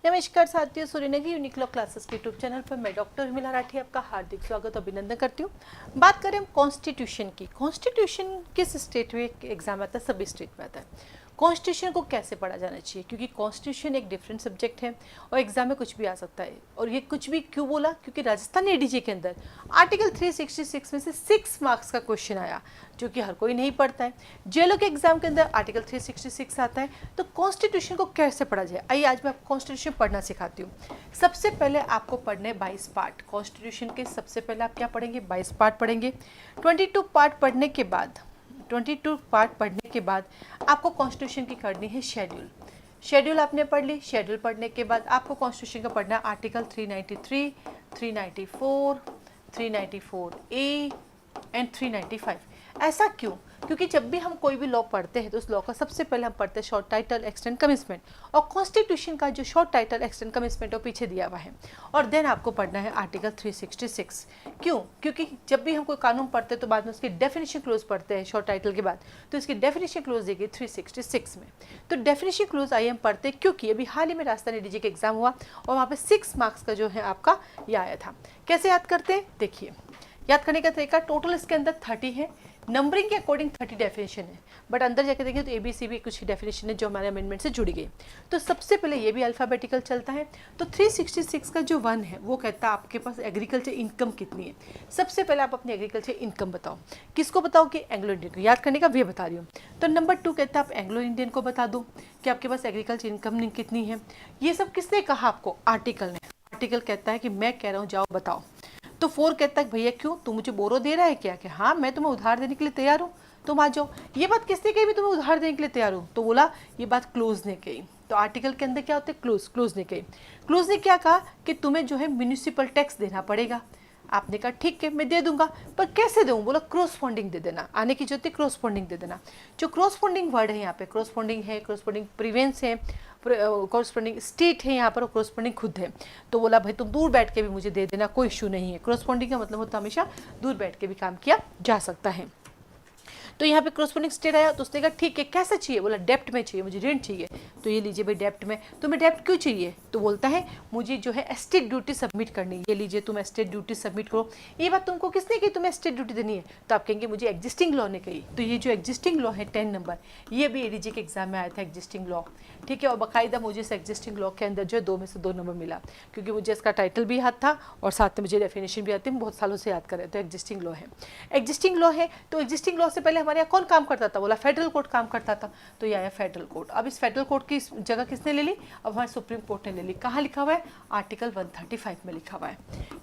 नमस्कार साथियों, सूर्यनगी unique law classes के यूट्यूब चैनल पर मैं डॉक्टर उर्मिला राठी आपका हार्दिक स्वागत और अभिनंदन करती हूँ। बात करें हम कॉन्स्टिट्यूशन की। कॉन्स्टिट्यूशन किस स्टेट में एग्जाम आता है? सभी स्टेट में आता है। कॉन्स्टिट्यूशन को कैसे पढ़ा जाना चाहिए, क्योंकि कॉन्स्टिट्यूशन एक डिफरेंट सब्जेक्ट है और एग्जाम में कुछ भी आ सकता है। और ये कुछ भी क्यों बोला? क्योंकि राजस्थान एडीजे के अंदर आर्टिकल 366 में से 6 मार्क्स का क्वेश्चन आया, जो कि हर कोई नहीं पढ़ता है। जेएलओ के एग्जाम के अंदर आर्टिकल 366 आता है। तो कॉन्स्टिट्यूशन को कैसे पढ़ा जाए, आइए आज मैं आपको कॉन्स्टिट्यूशन पढ़ना सिखाती हूँ। सबसे पहले आपको पढ़ने 22 पार्ट। कॉन्स्टिट्यूशन के सबसे पहले आप क्या पढ़ेंगे? 22 पार्ट पढ़ेंगे। 22 पार्ट पढ़ने के बाद आपको कॉन्स्टिट्यूशन की करनी है शेड्यूल आपने पढ़ ली। शेड्यूल पढ़ने के बाद आपको कॉन्स्टिट्यूशन का पढ़ना है आर्टिकल 393, 394, 394 ए एंड 395। ऐसा क्यों? क्योंकि जब भी हम कोई भी लॉ पढ़ते हैं तो उस लॉ का सबसे पहले हम पढ़ते हैं शॉर्ट टाइटल, एक्सटेंड, कमिटमेंट। और कॉन्स्टिट्यूशन का जो शॉर्ट टाइटल, एक्सटेंड, कमिटमेंट वो पीछे दिया हुआ है। और देन आपको पढ़ना है आर्टिकल 366। क्यों? क्योंकि जब भी हम कोई कानून पढ़ते हैं तो बाद में उसकी डेफिनेशन क्लोज पढ़ते हैं शॉर्ट टाइटल के बाद, तो इसकी डेफिनेशन क्लोज देगी 366 में। तो डेफिनेशन क्लोज आइए हम पढ़ते हैं, क्योंकि अभी हाल ही में राजस्थान एडीजे का एग्जाम हुआ और वहाँ पे 6 मार्क्स का जो है आपका ये आया था। कैसे याद करते हैं? देखिए, याद करने का तरीका, टोटल इसके अंदर 30 है। नंबरिंग के अकॉर्डिंग 30 डेफिनेशन है, बट अंदर जाके देखिए तो ABC भी कुछ डेफिनेशन है जो हमारे अमेंडमेंट से जुड़ी गई। तो सबसे पहले ये भी अल्फ़ाबेटिकल चलता है। तो 366 का जो 1 है वो कहता है आपके पास एग्रीकल्चर इनकम कितनी है। सबसे पहले आप अपनी एग्रीकल्चर इनकम बताओ। किसको बताओ? कि एंग्लो इंडियन को। याद करने का वे बता रही हूँ। तो नंबर 2 कहता है आप एंग्लो इंडियन को बता दो कि आपके पास एग्रीकल्चर इनकम कितनी है। ये सब किसने कहा आपको? आर्टिकल ने। आर्टिकल कहता है कि मैं कह रहा हूँ जाओ बताओ। तो 4 कहता है भैया क्यों, तू मुझे बोरो दे रहा है क्या? कि हाँ, मैं तुम्हें उधार देने के लिए तैयार हूँ, तुम आ जाओ। ये बात किसने कही? भी तुम्हें उधार देने के लिए तैयार हूँ। तो बोला ये बात क्लोज ने कही। तो आर्टिकल के अंदर क्या होता है? क्लोज ने कही। क्लोज ने क्या कहा? कि तुम्हें जो है म्यूनिसिपल टैक्स देना पड़ेगा। आपने कहा ठीक है मैं दे दूंगा, पर कैसे दूँ? बोला क्रॉसपॉन्डिंग दे देना। आने की जरूरत है, क्रॉसपॉन्डिंग दे देना। जो क्रॉसपॉन्डिंग वर्ड है यहाँ पे, क्रॉसपॉन्डिंग है, क्रॉसपॉन्डिंग प्रिवेंस है, कॉरस्पॉन्डिंग स्टेट है यहाँ पर, कॉरस्पॉन्डिंग खुद है। तो बोला भाई तुम दूर बैठ के भी मुझे दे देना, कोई इशू नहीं है। कॉरस्पॉन्डिंग का मतलब होता है हमेशा दूर बैठ के भी काम किया जा सकता है। तो यहाँ पे कॉरस्पॉन्डिंग स्टेट आया तो उसने कहा ठीक है कैसे चाहिए? बोला डेप्ट में चाहिए, मुझे ऋण चाहिए। तो ये लीजिए भाई डेप्ट में। तुम्हें डेप्ट क्यों चाहिए? तो बोलता है मुझे जो है एस्टेट ड्यूटी सबमिट करनी है। ये लीजिए तुम एस्टेट ड्यूटी सबमिट करो। ये बात तुमको किसने कही तुम्हें एस्टेट ड्यूटी देनी है? तो आप कहेंगे मुझे एग्जिस्टिंग लॉ ने कही। तो ये जो एग्जिस्टिंग लॉ है 10 नंबर, ये भी एडीजे के एग्जाम में आया था, एग्जिस्टिंग लॉ। ठीक है, और बाकायदा मुझे इस एग्जिस्टिंग लॉ के अंदर जो है 2 में से 2 नंबर मिला, क्योंकि मुझे इसका टाइटल भी याद था और साथ में मुझे डेफिनेशन भी आती है, बहुत सालों से याद कर रहे हैं। तो एग्जिस्टिंग लॉ है, एग्जिस्टिंग लॉ है। तो एग्जिस्टिंग लॉ से पहले हमारे यहाँ कौन काम करता था? बोला फेडरल कोर्ट काम करता था। तो ये आया फेडरल कोर्ट। अब इस फेडरल कोर्ट की जगह किसने ले ली? अब हमारे सुप्रीम कोर्ट ने ले ली। कहाँ लिखा हुआ है? आर्टिकल 135 में लिखा हुआ है।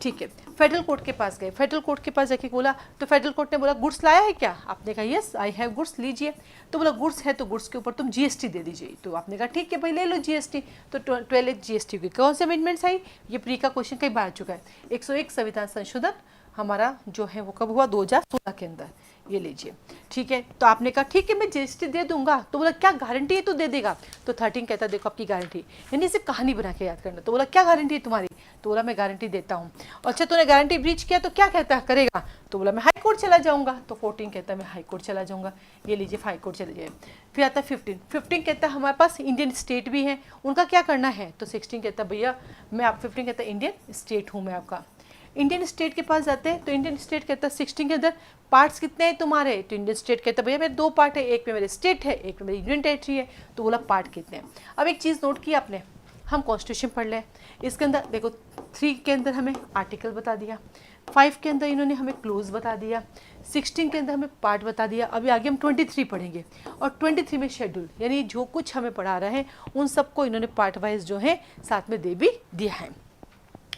ठीक है, फेडरल कोर्ट के पास गए। फेडरल कोर्ट के पास जाके बोला, तो फेडरल कोर्ट ने बोला गुड्स लाया है क्या? आपने कहा यस आई हैव गुड्स, लीजिए। तो बोला गुड्स है तो गुड्स के ऊपर तुम जीएसटी दे दीजिए। तो आपने कहा ठीक है भाई ले लो जीएसटी। तो 12 जीएसटी की कौन से अमेंडमेंट्स आई? ये प्री का क्वेश्चन कई बार आ चुका है। 101 संविधान संशोधन हमारा जो है वो कब हुआ? 2016 के अंदर। ये लीजिए। ठीक है, तो आपने कहा ठीक है मैं जीएसटी दे दूंगा। तो बोला क्या गारंटी है? तो दे देगा। तो 13 कहता देखो आपकी गारंटी, यानी इसे कहानी बना के याद करना। तो बोला क्या गारंटी है तुम्हारी? तो बोला मैं गारंटी देता हूँ। अच्छा तूने गारंटी ब्रीच किया तो क्या कहता करेगा? तो बोला मैं हाई कोर्ट चला जाऊंगा। तो 14 कहता है मैं हाई कोर्ट चला जाऊंगा। ये लीजिए हाई कोर्ट चले जाए। फिर आता है 15 कहता है हमारे पास इंडियन स्टेट भी है, उनका क्या करना है? तो 16 कहता है भैया मैं आप 15 कहता है इंडियन स्टेट हूँ मैं आपका। इंडियन स्टेट के पास जाते हैं तो इंडियन स्टेट कहता है 16 के अंदर पार्ट्स कितने हैं तुम्हारे? तो इंडियन स्टेट कहता है भैया मेरे 2 पार्ट है, एक में मेरे स्टेट है, एक में मेरी यूनियन टेरिटरी है। तो बोला पार्ट कितने हैं? अब एक चीज़ नोट की आपने, हम कॉन्स्टिट्यूशन पढ़ लें। इसके अंदर देखो 3 के अंदर हमें आर्टिकल बता दिया, 5 के अंदर इन्होंने हमें क्लोज बता दिया, 16 के अंदर हमें पार्ट बता दिया। अभी आगे हम 23 पढ़ेंगे और 23 में शेड्यूल, यानी जो कुछ हमें पढ़ा रहे हैं उन सबको इन्होंने पार्ट वाइज जो है साथ में दे भी दिया है।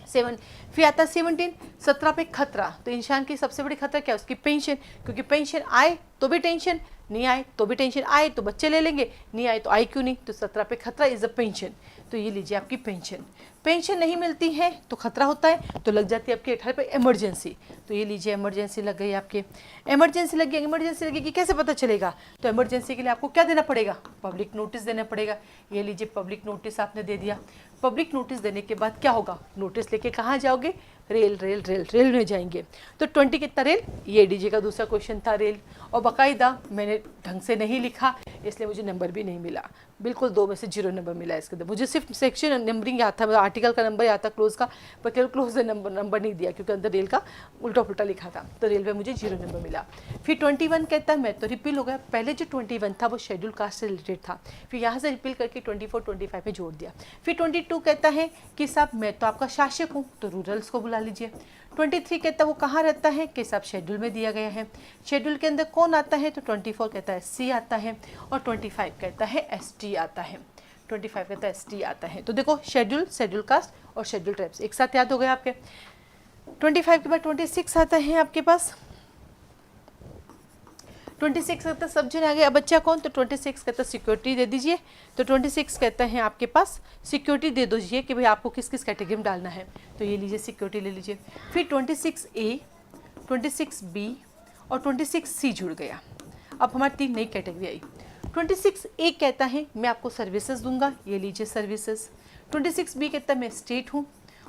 7 फिर आता है 17, 17 पे खतरा। तो इंसान की सबसे बड़ी खतरा क्या है? उसकी पेंशन, क्योंकि पेंशन आए तो भी टेंशन, नहीं आए तो भी टेंशन, आए तो बच्चे ले लेंगे, नहीं आए तो आए क्यों नहीं। तो 17 पे खतरा इज अ पेंशन। तो ये लीजिए आपकी पेंशन। पेंशन नहीं मिलती है तो खतरा होता है, तो लग जाती है आपके 18 पे इमरजेंसी। तो ये लीजिए इमरजेंसी लग गई आपके, इमरजेंसी लग गई। इमरजेंसी लगेगी कैसे पता चलेगा? तो इमरजेंसी के लिए आपको क्या देना पड़ेगा? पब्लिक नोटिस देना पड़ेगा। ये लीजिए पब्लिक नोटिस आपने दे दिया। पब्लिक नोटिस देने के बाद क्या होगा? नोटिस लेके कहाँ जाओगे? रेल में जाएंगे। तो 20 कितना रेल? ये डीजे का दूसरा क्वेश्चन था रेल। और बाकायदा मैंने ढंग से नहीं लिखा इसलिए मुझे नंबर भी नहीं मिला, बिल्कुल 2 में से 0 नंबर मिला इसके अंदर। मुझे सिर्फ सेक्शन नंबरिंग याद था, मतलब आर्टिकल का नंबर याद था क्लोज का, पर केवल क्लोज नंबर नहीं दिया क्योंकि अंदर रेल का उल्टा पुल्टा लिखा था, तो रेल में मुझे 0 नंबर मिला। फिर 21 कहता है, मैं तो रिपील हो गया। पहले जो 21 था वो शेड्यूल कास्ट से रिलेटेड था, फिर यहाँ से रिपील करके 24 25 में जोड़ दिया। फिर 22 कहता है कि साहब मैं तो आपका शासक हूँ, तो रूरल्स को बुला लीजिए। 23 कहता है वो कहाँ रहता है? कि साहब शेड्यूल में दिया गया है। शेड्यूल के अंदर कौन आता है? तो 24 कहता है SC आता है, और 25 कहता है ST आता है। 25 कहता है ST आता है। तो देखो शेड्यूल, शेड्यूल कास्ट और शेड्यूल ट्राइब्स एक साथ याद हो गए आपके। 25 के बाद 26 आता है आपके पास। 26 कहता है सब जन आ गए, अब बच्चा कौन? तो 26 कहता है सिक्योरिटी दे दीजिए। तो 26 कहता है आपके पास सिक्योरिटी दे दीजिए कि भाई आपको किस किस कैटेगरी में डालना है। तो ये लीजिए सिक्योरिटी ले लीजिए। फिर 26A, 26B और 26C जुड़ गया। अब हमारी 3 नई कैटेगरी आई। 26A कहता है मैं आपको सर्विसेज दूंगा, ये लीजिए सर्विसेज। 26B कहता है मैं स्टेट हूँ,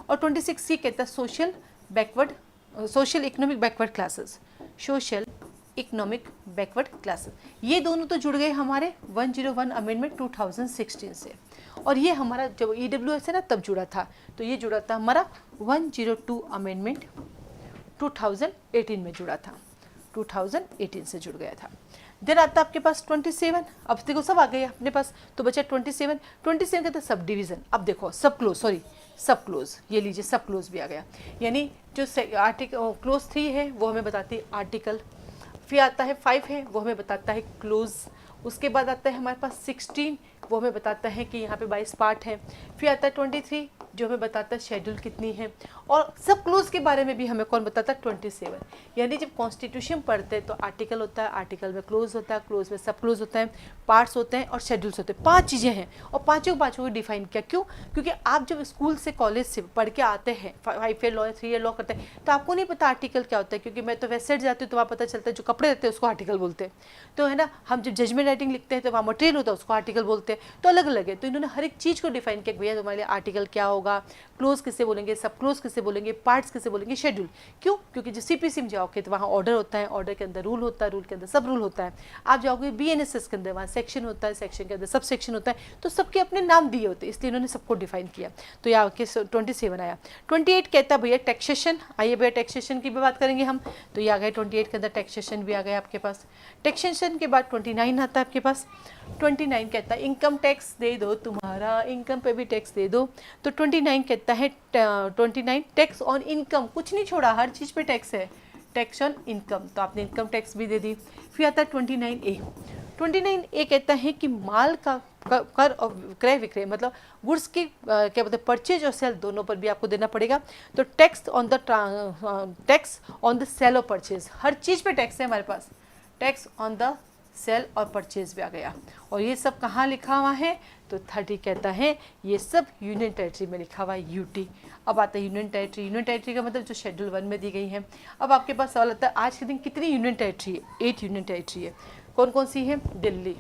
और 26C कहता है social economic backward classes, social economic backward classes. ये दोनों तो जुड़ गए हमारे 101 अमेंडमेंट 2016 से, और ये हमारा जब EWS है ना तब जुड़ा था, तो ये जुड़ा था हमारा 102 अमेंडमेंट 2018 में जुड़ा था, 2018 से जुड़ गया था। देन आता आपके पास 27। अब देखो सब आ गए अपने पास, तो बचा 27। 27 का था सब डिवीज़न। अब देखो सब क्लोज, सॉरी सब क्लोज, ये लीजिए सब क्लोज भी आ गया। यानी जो आर्टिकल क्लोज 3 है वो हमें बताती है आर्टिकल, फिर आता है 5 है वो हमें बताता है क्लोज, उसके बाद आता है हमारे पास 16 वो हमें बताता है कि यहाँ पे 22 पार्ट है। फिर आता है 23 जो हमें बताता है शेड्यूल कितनी है, और सब क्लोज के बारे में भी हमें कौन बताता है? 27। यानी जब कॉन्स्टिट्यूशन पढ़ते हैं तो आर्टिकल होता है, आर्टिकल में क्लोज होता है, क्लोज में सब क्लोज होता है, पार्ट्स होते हैं और शेड्यूल्स होते हैं। 5 चीज़ें हैं, और पाँचों को डिफाइन किया। क्यों? क्योंकि आप जब स्कूल से कॉलेज से पढ़ के आते हैं, 5 ईयर लॉ या 3 ईयर लॉ करते हैं, तो आपको नहीं पता आर्टिकल क्या होता है, क्योंकि मैं तो वेबसाइट जाती हूँ तो वहाँ पता चलता है जो कपड़े रहते हैं उसको आर्टिकल बोलते हैं, तो है ना। हम जब जजमेंट राइटिंग लिखते हैं तो वहाँ मटेरियल होता है उसको आर्टिकल बोलते हैं, तो अलग अलग है। तो इन्होंने हर एक चीज़ को डिफाइन किया, भैया तुम्हारे लिए आर्टिकल क्या होगा, क्लोज किसे बोलेंगे, सब क्लोज किसे बोलेंगे, पार्ट्स किसे बोलेंगे, शेड्यूल। क्यों? क्योंकि जो CPC में जाओगे तो वहाँ ऑर्डर होता है, ऑर्डर के अंदर रूल होता है, रूल के अंदर सब रूल होता है। आप जाओगे BNSS के अंदर, वहाँ सेक्शन होता है, सेक्शन के अंदर सब सेक्शन होता है, तो सबके अपने नाम दिए होते हैं, इसलिए इन्होंने सबको डिफाइन किया। तो यहाँ के 27 आया। 28 कहता है भैया टैक्सेशन, आइए भैया टैक्सेशन की भी बात करेंगे हम, तो ये आ गए 28 के अंदर टैक्सेशन भी आ गया आपके पास। टैक्सेशन के बाद 29 आता है आपके पास। 29 कहता है इनकम टैक्स दे दो, तुम्हारा इनकम पे भी टैक्स दे दो। तो 29 कहता है 29 टैक्स ऑन इनकम, कुछ नहीं छोड़ा, हर चीज़ पे टैक्स है, टैक्स ऑन इनकम, तो आपने इनकम टैक्स भी दे दी। फिर आता है 29A। 29A कहता है कि माल का कर और क्रय विक्रय, मतलब गुड्स की क्या बोलते हैं, परचेज और सेल दोनों पर भी आपको देना पड़ेगा। तो टैक्स ऑन द सेल और परचेज, हर चीज़ पे टैक्स है हमारे पास, टैक्स ऑन द सेल और परचेज भी आ गया। और ये सब कहाँ लिखा हुआ है? तो 30 कहता है ये सब यूनियन टेरिटरी में लिखा हुआ है, UT। अब आता है यूनियन टेरिटरी। यूनियन टेरिटरी का मतलब जो शेड्यूल 1 में दी गई है। अब आपके पास सवाल आता है आज के दिन कितनी यूनियन टेरिटरी है? 8 यूनियन टेरिटरी है। कौन कौन सी है? दिल्ली,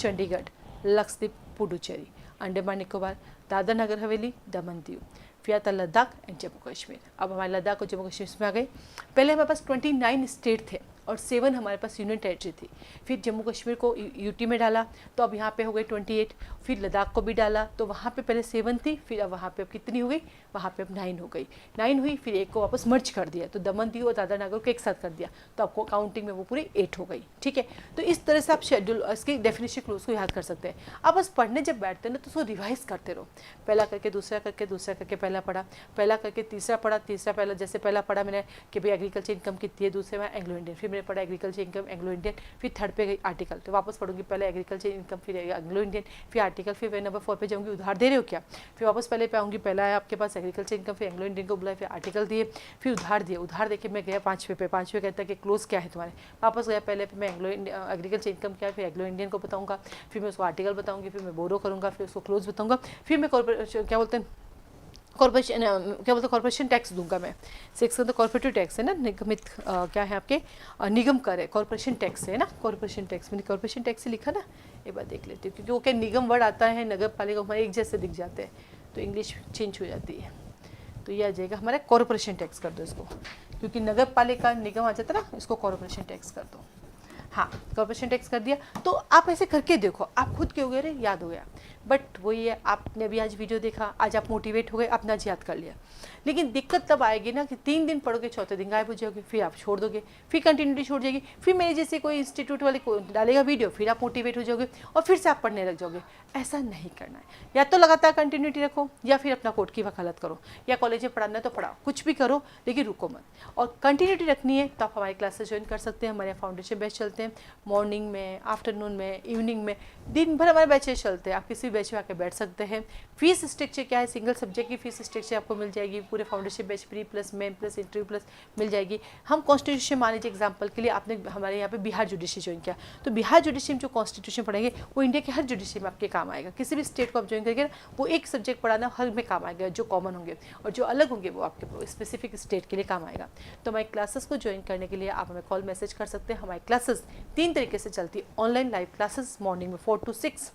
चंडीगढ़, लक्षद्वीप, पुडुचेरी, अंडमान निकोबार, दादर नगर हवेली, दमन दीव, फिर आता लद्दाख एंड जम्मू कश्मीर। अब हमारे लद्दाख और जम्मू कश्मीर में आ गए। पहले हमारे पास 29 स्टेट थे और 7 हमारे पास यूनियन टेरिटरी थी। फिर जम्मू कश्मीर को UT में डाला तो अब यहाँ पे हो गई 28। फिर लद्दाख को भी डाला तो वहाँ पे पहले 7 थी, फिर अब वहाँ पे अब कितनी हो गई? वहाँ पे अब 9 हो गई। 9 हुई, फिर एक को वापस मर्ज कर दिया, तो दमन दीव और दादर नगर को एक साथ कर दिया, तो आपको काउंटिंग में वो पूरी 8 हो गई। ठीक है, तो इस तरह से आप शेड्यूल इसकी डेफिनेशन क्लोज को याद कर सकते हैं। आप बस पढ़ने जब बैठते हैं ना तो उसको रिवाइज करते रहो, पहला करके दूसरा करके, दूसरा करके पहला पढ़ा, पहला करके तीसरा पढ़ा, तीसरा पहला, जैसे पहला पढ़ा मैंने कि भाई एग्रीकल्चर इनकम कितनी है, दूसरे में एंग्लो इंडियन, फिर मैंने पढ़ा एग्रीकल्चर इनकम एंग्लो इंडियन, फिर थर्ड पे गई आर्टिकल, तो वापस पढ़ूंगी पहले एग्रीकल्चर इनकम, फिर एंग्लो इंडियन, फिर आर्टिकल, फिर नंबर 4 पे जाऊँगी उधार दे रहे हो क्या, फिर वापस पहले पे आऊँगी, पहला है आपके पास एग्रीकल्चर इनकम, फिर एंग्लो इंडियन को बुलाया, फिर आर्टिकल दिए, फिर उधार दिए, उधार देके मैं गया 5वें पे, 5वें कहता है कि क्लोज क्या है तुम्हारे, वापस गया पहले पे मैं एग्रीकल्चर इनकम क्या है, फिर एंग्लो इंडियन को बताऊँगा, फिर मैं उसको आर्टिकल बताऊँगी, फिर मैं बोरो करूँगा, फिर उसको क्लोज बताऊँगा, फिर मैं क्या बोलते हैं कॉर्पोरेशन क्या बोलते हैं, कॉर्पोरेशन टैक्स दूंगा मैं। 6 का तो कॉर्पोरेटिव टैक्स है ना, निगमित क्या है आपके निगम कर है, कॉर्पोरेशन टैक्स है ना, कॉर्पोरेशन टैक्स, मैंने कॉर्पोरेशन टैक्स से लिखा ना, एक बार देख लेती हूँ, क्योंकि वो क्या निगम वर्ड आता है, नगर पालिका हमारे एक जैसे दिख जाते हैं तो इंग्लिश चेंज हो जाती है। तो ये आ जाएगा हमारा कॉर्पोरेशन टैक्स कर दो इसको, क्योंकि नगर पालिका निगम आ जाता है ना, इसको कॉर्पोरेशन टैक्स कर दो। हाँ, कॉर्पोरेशन टैक्स कर दिया। तो आप ऐसे करके देखो, आप खुद के हो गए, याद हो गया। बट वही है, आपने अभी आज वीडियो देखा, आज आप मोटिवेट हो गए, आपने आज याद कर लिया। लेकिन दिक्कत तब आएगी ना कि 3 दिन पढ़ोगे, चौथे दिन गायब हो जाओगे, फिर आप छोड़ दोगे, फिर कंटिन्यूटी छोड़ जाएगी, फिर मेरे जैसे कोई इंस्टीट्यूट वाले को डालेगा वीडियो, फिर आप मोटिवेट हो जाओगे और फिर से आप पढ़ने लग जाओगे। ऐसा नहीं करना है, या तो लगातार कंटिन्यूटी रखो या फिर अपना कोर्ट की वकालत करो, या कॉलेज में पढ़ाना है तो पढ़ाओ, कुछ भी करो लेकिन रुको मत। और कंटिन्यूटी रखनी है तो आप हमारी क्लासेस ज्वाइन कर सकते हैं। हमारे फाउंडेशन बैच चलते हैं मॉर्निंग में, आफ्टरनून में, इवनिंग में, दिन भर हमारे बैचेस चलते हैं। आप किसी भी बैच में आकर बैठ सकते हैं। फीस स्ट्रक्चर क्या है, सिंगल सब्जेक्ट की फीस स्ट्रक्चर आपको मिल जाएगी, पूरे foundation batch pre plus main plus interview plus मिल जाएगी। हम कॉन्स्टिट्यूशन, मान लीजिए एग्जाम्पल के लिए आपने हमारे यहाँ पे बिहार जुडिशरी ज्वाइन किया, तो बिहार जुडिशरी में जो कॉन्स्टिट्यूशन पढ़ेंगे वो इंडिया के हर जुडिशरी में आपके काम आएगा। किसी भी स्टेट को आप ज्वाइन करेंगे वो एक सब्जेक्ट पढ़ाना हर में काम आएगा, जो कॉमन होंगे, और जो अलग होंगे वो आपके स्पेसिफिक स्टेट के लिए काम आएगा। तो हमारी क्लासेस को ज्वाइन करने के लिए आप हमें कॉल मैसेज कर सकते हैं। हमारी क्लासेस 3 तरीके से चलती है। ऑनलाइन लाइव क्लासेस मॉर्निंग में 4 to 6,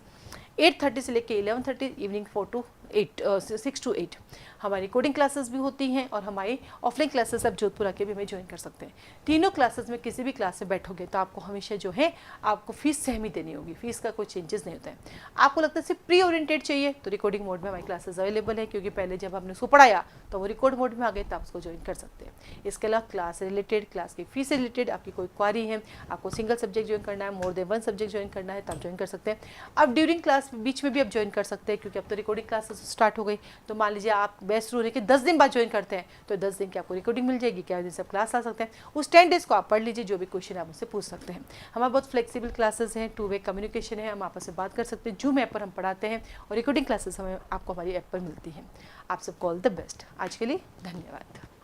8:30 से लेके 11:30, इवनिंग 6 to 8 हमारी कोडिंग क्लासेस भी होती हैं, और हमारी ऑफलाइन क्लासेस आप जोधपुर आके भी हमें ज्वाइन कर सकते हैं। तीनों क्लासेस में किसी भी क्लास में बैठोगे तो आपको हमेशा जो है आपको फीस सहम ही देनी होगी, फीस का कोई चेंजेस नहीं होता है। आपको लगता है सिर्फ प्री ओरिएंटेड चाहिए तो रिकॉर्डिंग मोड में हमारी क्लासेस अवेलेबल है, क्योंकि पहले जब हमने उसको पढ़ाया तो वो रिकॉर्ड मोड में आ गए, तो आप उसको ज्वाइन कर सकते हैं। इसके अलावा क्लास रिलेटेड, क्लास की फीस से रिलेटेड आपकी कोई क्वारी है, आपको सिंगल सब्जेक्ट ज्वाइन करना है, मोर देन 1 सब्जेक्ट ज्वाइन करना है, तो आप ज्वाइन कर सकते हैं। अब ड्यूरिंग क्लास बीच में भी आप ज्वाइन कर सकते हैं, क्योंकि अब तो रिकॉर्डिंग क्लासेस स्टार्ट हो गई। तो मान लीजिए आप बैच शुरू होने के 10 दिन बाद ज्वाइन करते हैं, तो 10 दिन की आपको रिकॉर्डिंग मिल जाएगी, क्या दिन से आप क्लास आ सकते हैं। उस 10 डेज को आप पढ़ लीजिए, जो भी क्वेश्चन आप मुझसे पूछ सकते हैं। हमारे बहुत फ्लेक्सिबल क्लासेस हैं, 2 वे कम्युनिकेशन है, हम आपस में बात कर सकते हैं। जूम ऐप पर हम पढ़ाते हैं, और रिकॉर्डिंग क्लासेस हमें आपको हमारी ऐप पर मिलती हैं। आप सबको ऑल द बेस्ट। आज के लिए धन्यवाद।